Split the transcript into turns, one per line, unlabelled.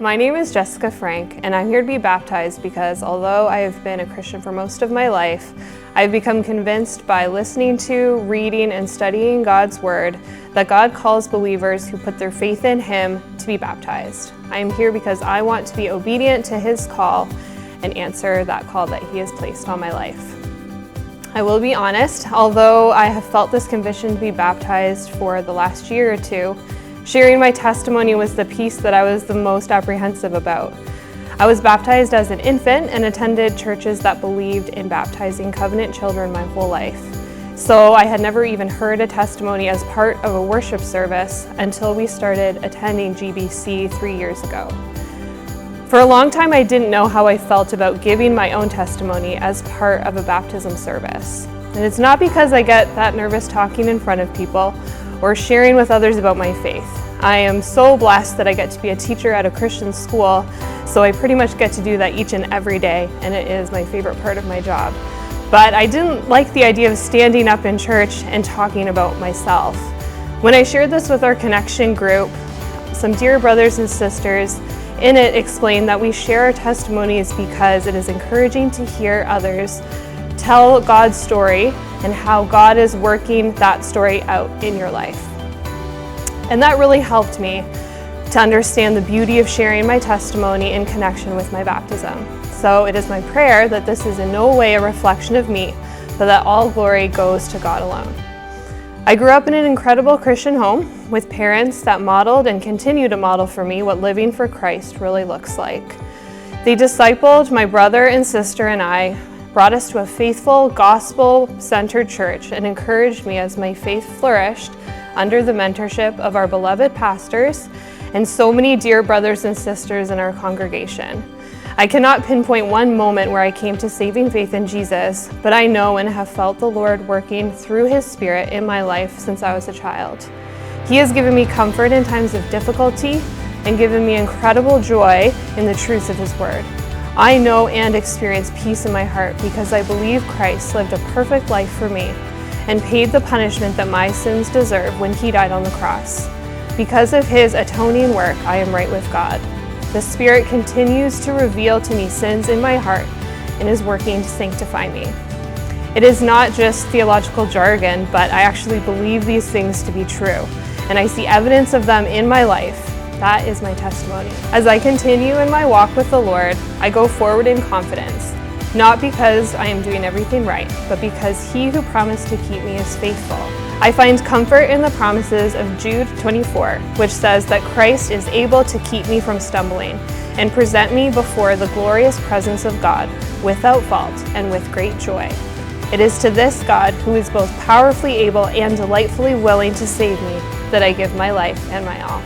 My name is Jessica Frank, and I'm here to be baptized because although I have been a Christian for most of my life, I've become convinced by listening to, reading, and studying God's Word that God calls believers who put their faith in Him to be baptized. I am here because I want to be obedient to His call and answer that call that He has placed on my life. I will be honest, although I have felt this conviction to be baptized for the last year or two, sharing my testimony was the piece that I was the most apprehensive about. I was baptized as an infant and attended churches that believed in baptizing covenant children my whole life. So I had never even heard a testimony as part of a worship service until we started attending GBC 3 years ago. For a long time, I didn't know how I felt about giving my own testimony as part of a baptism service. And it's not because I get that nervous talking in front of people or sharing with others about my faith. I am so blessed that I get to be a teacher at a Christian school, so I pretty much get to do that each and every day, and it is my favorite part of my job. But I didn't like the idea of standing up in church and talking about myself. When I shared this with our connection group, some dear brothers and sisters in it explained that we share our testimonies because it is encouraging to hear others tell God's story and how God is working that story out in your life. And that really helped me to understand the beauty of sharing my testimony in connection with my baptism. So it is my prayer that this is in no way a reflection of me, but that all glory goes to God alone. I grew up in an incredible Christian home with parents that modeled and continue to model for me what living for Christ really looks like. They discipled my brother and sister and I, brought us to a faithful, gospel-centered church, and encouraged me as my faith flourished under the mentorship of our beloved pastors and so many dear brothers and sisters in our congregation. I cannot pinpoint one moment where I came to saving faith in Jesus, but I know and have felt the Lord working through His Spirit in my life since I was a child. He has given me comfort in times of difficulty and given me incredible joy in the truths of His Word. I know and experience peace in my heart because I believe Christ lived a perfect life for me and paid the punishment that my sins deserve when He died on the cross. Because of His atoning work, I am right with God. The Spirit continues to reveal to me sins in my heart and is working to sanctify me. It is not just theological jargon, but I actually believe these things to be true, and I see evidence of them in my life. That is my testimony. As I continue in my walk with the Lord, I go forward in confidence, not because I am doing everything right, but because He who promised to keep me is faithful. I find comfort in the promises of Jude 24, which says that Christ is able to keep me from stumbling and present me before the glorious presence of God without fault and with great joy. It is to this God, who is both powerfully able and delightfully willing to save me, that I give my life and my all.